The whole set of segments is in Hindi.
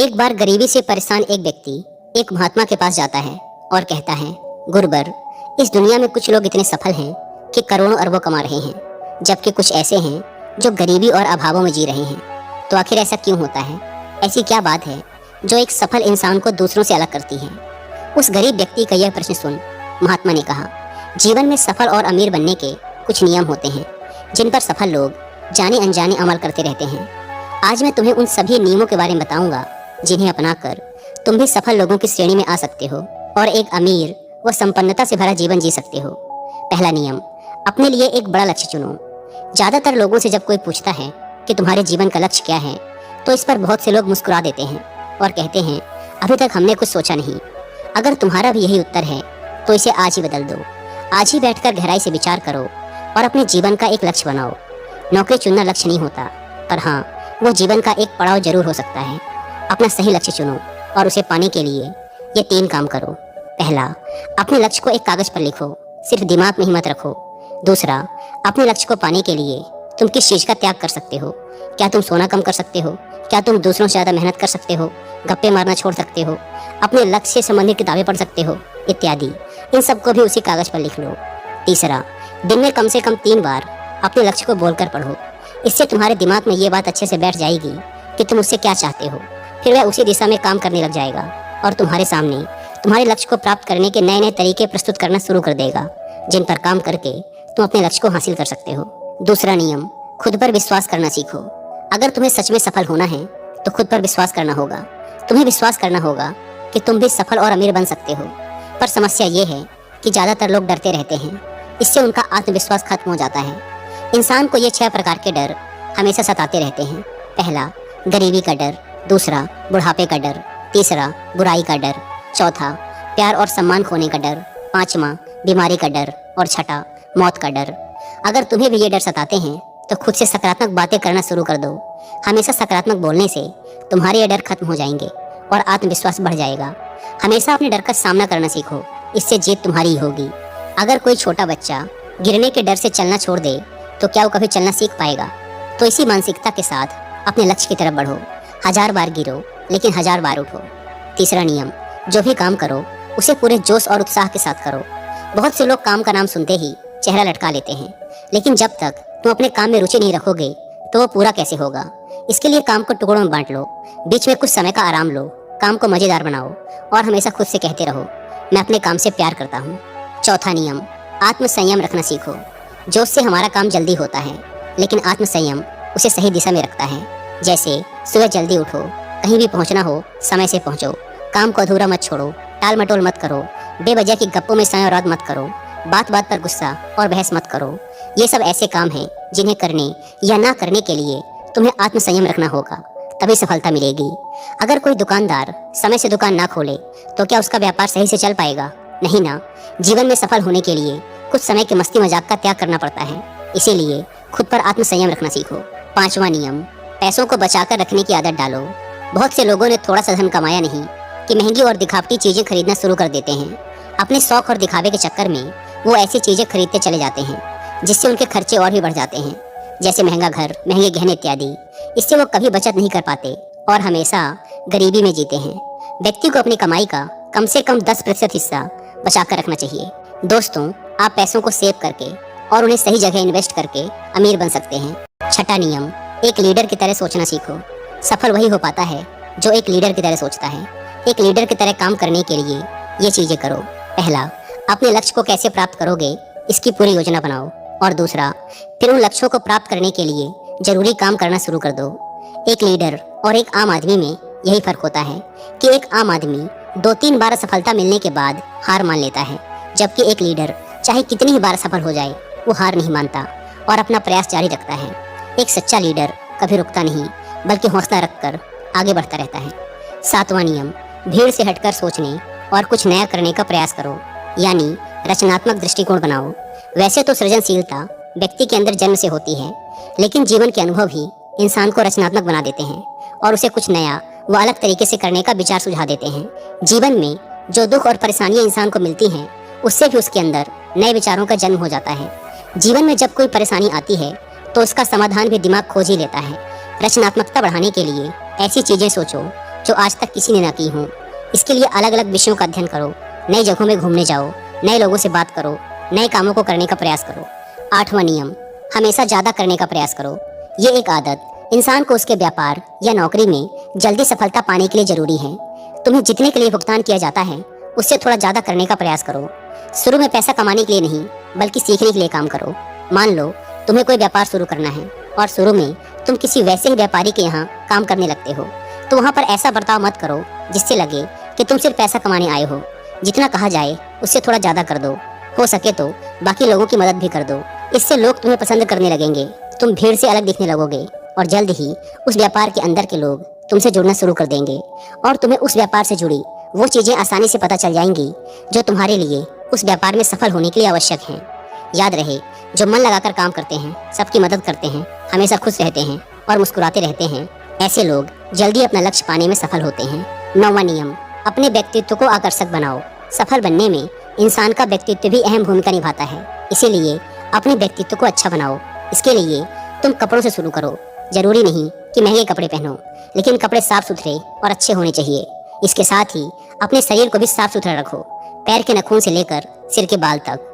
एक बार गरीबी से परेशान एक व्यक्ति एक महात्मा के पास जाता है और कहता है, गुरुवर, इस दुनिया में कुछ लोग इतने सफल हैं कि करोड़ों अरबों कमा रहे हैं, जबकि कुछ ऐसे हैं जो गरीबी और अभावों में जी रहे हैं। तो आखिर ऐसा क्यों होता है? ऐसी क्या बात है जो एक सफल इंसान को दूसरों से अलग करती है? उस गरीब व्यक्ति का यह प्रश्न सुन महात्मा ने कहा, जीवन में सफल और अमीर बनने के कुछ नियम होते हैं जिन पर सफल लोग जाने अनजाने अमल करते रहते हैं। आज मैं तुम्हें उन सभी नियमों के बारे में बताऊंगा जिन्हें अपनाकर तुम भी सफल लोगों की श्रेणी में आ सकते हो और एक अमीर व संपन्नता से भरा जीवन जी सकते हो। पहला नियम, अपने लिए एक बड़ा लक्ष्य चुनो। ज्यादातर लोगों से जब कोई पूछता है कि तुम्हारे जीवन का लक्ष्य क्या है, तो इस पर बहुत से लोग मुस्कुरा देते हैं और कहते हैं, अभी तक हमने कुछ सोचा नहीं। अगर तुम्हारा भी यही उत्तर है तो इसे आज ही बदल दो। आज ही बैठकर गहराई से विचार करो और अपने जीवन का एक लक्ष्य बनाओ। नौकरी चुनना लक्ष्य नहीं होता, पर हाँ, वो जीवन का एक पड़ाव जरूर हो सकता है। अपना सही लक्ष्य चुनो और उसे पाने के लिए ये 3 काम करो। पहला, अपने लक्ष्य को एक कागज पर लिखो, सिर्फ दिमाग में ही मत रखो। दूसरा, अपने लक्ष्य को पाने के लिए तुम किस चीज का त्याग कर सकते हो? क्या तुम सोना कम कर सकते हो? क्या तुम दूसरों से ज्यादा मेहनत कर सकते हो? गप्पे मारना छोड़ सकते हो? अपने लक्ष्य से संबंधित किताबें पढ़ सकते हो? इत्यादि। इन सबको भी उसी कागज पर लिख लो। तीसरा, दिन में कम से कम 3 बार अपने लक्ष्य को बोलकर पढ़ो। इससे तुम्हारे दिमाग में ये बात अच्छे से बैठ जाएगी कि तुम उससे क्या चाहते हो। फिर वह उसी दिशा में काम करने लग जाएगा और तुम्हारे सामने तुम्हारे लक्ष्य को प्राप्त करने के नए नए तरीके प्रस्तुत करना शुरू कर देगा, जिन पर काम करके तुम अपने लक्ष्य को हासिल कर सकते हो। दूसरा नियम, खुद पर विश्वास करना सीखो। अगर तुम्हें सच में सफल होना है तो खुद पर विश्वास करना होगा। तुम्हें विश्वास करना होगा कि तुम भी सफल और अमीर बन सकते हो। पर समस्या ये है कि ज्यादातर लोग डरते रहते हैं। इससे उनका आत्मविश्वास खत्म हो जाता है। इंसान को ये 6 प्रकार के डर हमेशा सताते रहते हैं। पहला, गरीबी का डर। दूसरा, बुढ़ापे का डर। तीसरा, बुराई का डर। चौथा, प्यार और सम्मान खोने का डर। पांचवा, बीमारी का डर। और छठा, मौत का डर। अगर तुम्हें भी ये डर सताते हैं तो खुद से सकारात्मक बातें करना शुरू कर दो। हमेशा सकारात्मक बोलने से तुम्हारे ये डर खत्म हो जाएंगे और आत्मविश्वास बढ़ जाएगा। हमेशा अपने डर का सामना करना सीखो, इससे जीत तुम्हारी ही होगी। अगर कोई छोटा बच्चा गिरने के डर से चलना छोड़ दे तो क्या वो कभी चलना सीख पाएगा? तो इसी मानसिकता के साथ अपने लक्ष्य की तरफ बढ़ो। 1000 बार गिरो लेकिन 1000 बार उठो। तीसरा नियम, जो भी काम करो उसे पूरे जोश और उत्साह के साथ करो। बहुत से लोग काम का नाम सुनते ही चेहरा लटका लेते हैं, लेकिन जब तक तुम अपने काम में रुचि नहीं रखोगे तो वो पूरा कैसे होगा? इसके लिए काम को टुकड़ों में बांट लो, बीच में कुछ समय का आराम लो, काम को मजेदार बनाओ और हमेशा खुद से कहते रहो, मैं अपने काम से प्यार करता हूँ। चौथा नियम, आत्मसंयम रखना सीखो। जोश से हमारा काम जल्दी होता है, लेकिन आत्मसंयम उसे सही दिशा में रखता है। जैसे सुबह जल्दी उठो, कहीं भी पहुंचना हो समय से पहुंचो, काम को अधूरा मत छोड़ो, टाल मटोल मत करो, बेवजह की गप्पों में समय और मत करो, बात बात पर गुस्सा और बहस मत करो। ये सब ऐसे काम हैं जिन्हें करने या ना करने के लिए तुम्हें आत्मसंयम रखना होगा, तभी सफलता मिलेगी। अगर कोई दुकानदार समय से दुकान ना खोले तो क्या उसका व्यापार सही से चल पाएगा? नहीं ना। जीवन में सफल होने के लिए कुछ समय के मस्ती मजाक का त्याग करना पड़ता है, इसीलिए खुद पर आत्मसंयम रखना सीखो। पांचवा नियम, पैसों को बचाकर रखने की आदत डालो। बहुत से लोगों ने थोड़ा सा धन कमाया नहीं कि महंगी और दिखावटी चीजें खरीदना शुरू कर देते हैं। अपने शौक और दिखावे के चक्कर में वो ऐसी चीजें खरीदते चले जाते हैं जिससे उनके खर्चे और भी बढ़ जाते हैं, जैसे महंगा घर, महंगे गहने इत्यादि। इससे वो कभी बचत नहीं कर पाते और हमेशा गरीबी में जीते हैं। व्यक्ति को अपनी कमाई का कम से कम 10% हिस्सा बचाकर रखना चाहिए। दोस्तों, आप पैसों को सेव करके और उन्हें सही जगह इन्वेस्ट करके अमीर बन सकते हैं। छठा नियम, एक लीडर की तरह सोचना सीखो। सफल वही हो पाता है जो एक लीडर की तरह सोचता है। एक लीडर की तरह काम करने के लिए ये चीजें करो। पहला, अपने लक्ष्य को कैसे प्राप्त करोगे इसकी पूरी योजना बनाओ। और दूसरा, फिर उन लक्ष्यों को प्राप्त करने के लिए जरूरी काम करना शुरू कर दो। एक लीडर और एक आम आदमी में यही फर्क होता है कि एक आम आदमी 2-3 बार सफलता मिलने के बाद हार मान लेता है, जबकि एक लीडर चाहे कितनी ही बार सफल हो जाए वो हार नहीं मानता और अपना प्रयास जारी रखता है। एक सच्चा लीडर कभी रुकता नहीं, बल्कि हौसला रखकर आगे बढ़ता रहता है। 7वां नियम, भीड़ से हटकर सोचने और कुछ नया करने का प्रयास करो, यानी रचनात्मक दृष्टिकोण बनाओ। वैसे तो सृजनशीलता व्यक्ति के अंदर जन्म से होती है, लेकिन जीवन के अनुभव ही इंसान को रचनात्मक बना देते हैं और उसे कुछ नया व अलग तरीके से करने का विचार सुझा देते हैं। जीवन में जो दुख और परेशानियां इंसान को मिलती हैं, उससे भी उसके अंदर नए विचारों का जन्म हो जाता है। जीवन में जब कोई परेशानी आती है तो उसका समाधान भी दिमाग खोज ही लेता है। रचनात्मकता बढ़ाने के लिए ऐसी चीजें सोचो जो आज तक किसी ने ना की हो। इसके लिए अलग अलग विषयों का अध्ययन करो, नई जगहों में घूमने जाओ, नए लोगों से बात करो, नए कामों को करने का प्रयास करो। 8वां नियम, हमेशा ज़्यादा करने का प्रयास करो। ये एक आदत इंसान को उसके व्यापार या नौकरी में जल्दी सफलता पाने के लिए जरूरी है। तुम्हें जितने के लिए भुगतान किया जाता है उससे थोड़ा ज़्यादा करने का प्रयास करो। शुरू में पैसा कमाने के लिए नहीं बल्कि सीखने के लिए काम करो। मान लो तुम्हें कोई व्यापार शुरू करना है और शुरू में तुम किसी वैसे ही व्यापारी के यहाँ काम करने लगते हो, तो वहाँ पर ऐसा बर्ताव मत करो जिससे लगे कि तुम सिर्फ पैसा कमाने आए हो। जितना कहा जाए उससे थोड़ा ज़्यादा कर दो। हो सके तो बाकी लोगों की मदद भी कर दो। इससे लोग तुम्हें पसंद करने लगेंगे, तुम भीड़ से अलग दिखने लगोगे और जल्द ही उस व्यापार के अंदर के लोग तुमसे जुड़ना शुरू कर देंगे और तुम्हें उस व्यापार से जुड़ी वो चीज़ें आसानी से पता चल जाएंगी जो तुम्हारे लिए उस व्यापार में सफल होने के लिए आवश्यक हैं। याद रहे, जो मन लगाकर काम करते हैं, सबकी मदद करते हैं, हमेशा खुश रहते हैं और मुस्कुराते रहते हैं, ऐसे लोग जल्दी अपना लक्ष्य पाने में सफल होते हैं। 9वां नियम, अपने व्यक्तित्व को आकर्षक बनाओ। सफल बनने में इंसान का व्यक्तित्व भी अहम भूमिका निभाता है, इसीलिए अपने व्यक्तित्व को अच्छा बनाओ। इसके लिए तुम कपड़ों से शुरू करो। जरूरी नहीं कि महंगे कपड़े पहनो, लेकिन कपड़े साफ सुथरे और अच्छे होने चाहिए। इसके साथ ही अपने शरीर को भी साफ सुथरा रखो, पैर के नखून से लेकर सिर के बाल तक।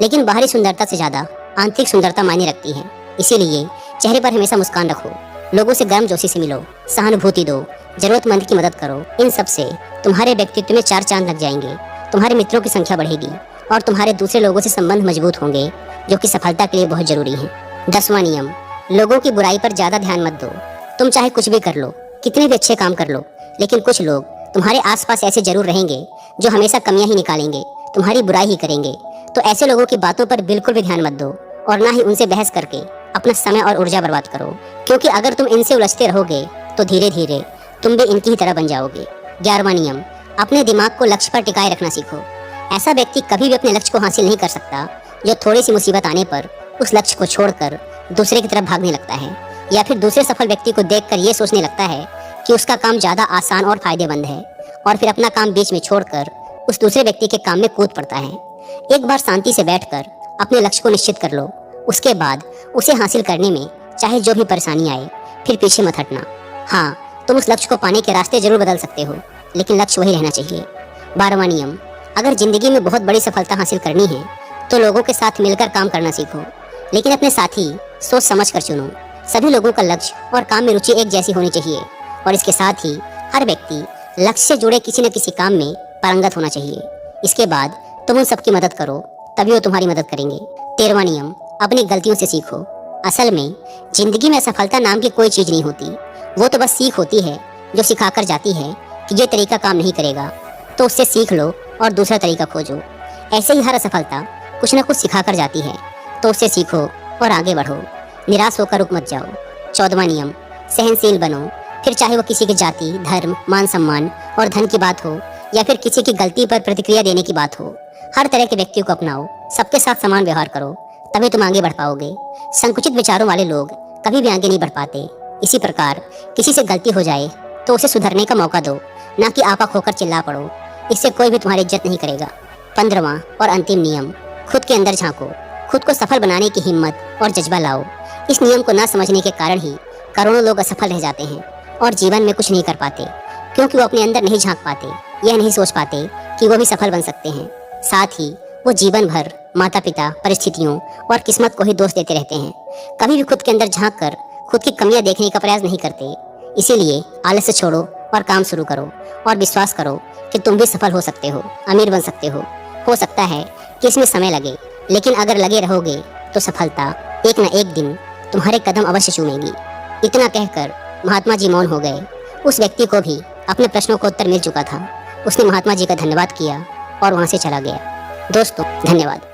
लेकिन बाहरी सुंदरता से ज़्यादा आंतरिक सुंदरता मायने रखती है, इसीलिए चेहरे पर हमेशा मुस्कान रखो। लोगों से गर्मजोशी से मिलो, सहानुभूति दो, जरूरतमंद की मदद करो। इन सब से तुम्हारे व्यक्तित्व में 4 चांद लग जाएंगे, तुम्हारे मित्रों की संख्या बढ़ेगी और तुम्हारे दूसरे लोगों से संबंध मजबूत होंगे, जो कि सफलता के लिए बहुत जरूरी है। 10वां नियम, लोगों की बुराई पर ज़्यादा ध्यान मत दो। तुम चाहे कुछ भी कर लो, कितने भी अच्छे काम कर लो, लेकिन कुछ लोग तुम्हारे आसपास ऐसे जरूर रहेंगे जो हमेशा कमियां ही निकालेंगे, तुम्हारी बुराई ही करेंगे। तो ऐसे लोगों की बातों पर बिल्कुल भी ध्यान मत दो और ना ही उनसे बहस करके अपना समय और ऊर्जा बर्बाद करो, क्योंकि अगर तुम इनसे उलझते रहोगे तो धीरे धीरे तुम भी इनकी ही तरह बन जाओगे। 11वां नियम, अपने दिमाग को लक्ष्य पर टिकाए रखना सीखो। ऐसा व्यक्ति कभी भी अपने लक्ष्य को हासिल नहीं कर सकता जो थोड़ी सी मुसीबत आने पर उस लक्ष्य को छोड़कर दूसरे की तरफ भागने लगता है, या फिर दूसरे सफल व्यक्ति को देखकर ये सोचने लगता है कि उसका काम ज़्यादा आसान और फायदेमंद है और फिर अपना काम बीच में छोड़कर उस दूसरे व्यक्ति के काम में कूद पड़ता है। एक बार शांति से बैठकर अपने लक्ष्य को निश्चित कर लो, उसके बाद उसे हासिल करने में चाहे जो भी परेशानी आए फिर पीछे मत हटना। हाँ, तुम उस लक्ष्य को पाने के रास्ते जरूर बदल सकते हो, लेकिन लक्ष्य वही रहना चाहिए। 12वां नियम, अगर जिंदगी में बहुत बड़ी सफलता हासिल करनी है तो लोगों के साथ मिलकर काम करना सीखो, लेकिन अपने साथी सोच समझ कर चुनो। सभी लोगों का लक्ष्य और काम में रुचि एक जैसी होनी चाहिए और इसके साथ ही हर व्यक्ति लक्ष्य से जुड़े किसी न किसी काम में पारंगत होना चाहिए। इसके बाद तुम उन सबकी मदद करो, तभी वो तुम्हारी मदद करेंगे। 13वां नियम, अपनी गलतियों से सीखो। असल में जिंदगी में सफलता नाम की कोई चीज़ नहीं होती, वो तो बस सीख होती है जो सिखाकर जाती है कि ये तरीका काम नहीं करेगा, तो उससे सीख लो और दूसरा तरीका खोजो। ऐसे ही हर असफलता कुछ न कुछ सिखाकर जाती है, तो उससे सीखो और आगे बढ़ो। निराश होकर रुक मत जाओ। 14वां नियम, सहनशील बनो। फिर चाहे वो किसी की जाति, धर्म, मान सम्मान और धन की बात हो या फिर किसी की गलती पर प्रतिक्रिया देने की बात हो, हर तरह के व्यक्तियों को अपनाओ। सबके साथ समान व्यवहार करो, तभी तुम आगे बढ़ पाओगे। संकुचित विचारों वाले लोग कभी भी आगे नहीं बढ़ पाते। इसी प्रकार किसी से गलती हो जाए तो उसे सुधरने का मौका दो, ना कि आपा खोकर चिल्ला पड़ो। इससे कोई भी तुम्हारी इज्जत नहीं करेगा। 15वां और अंतिम नियम, खुद के अंदर झांको। खुद को सफल बनाने की हिम्मत और जज्बा लाओ। इस नियम को न समझने के कारण ही करोड़ों लोग असफल रह जाते हैं और जीवन में कुछ नहीं कर पाते, क्योंकि वो अपने अंदर नहीं झांक पाते, यह नहीं सोच पाते कि वो भी सफल बन सकते हैं। साथ ही वो जीवन भर माता पिता, परिस्थितियों और किस्मत को ही दोष देते रहते हैं। कभी भी खुद के अंदर झांक कर खुद की कमियां देखने का प्रयास नहीं करते। इसीलिए आलस्य छोड़ो और काम शुरू करो और विश्वास करो कि तुम भी सफल हो सकते हो, अमीर बन सकते हो। हो सकता है कि इसमें समय लगे, लेकिन अगर लगे रहोगे तो सफलता एक न एक दिन तुम्हारे कदम अवश्य चूमेगी। इतना कहकर महात्मा जी मौन हो गए। उस व्यक्ति को भी अपने प्रश्नों का उत्तर मिल चुका था। उसने महात्मा जी का धन्यवाद किया और वहाँ से चला गया। दोस्तों, धन्यवाद।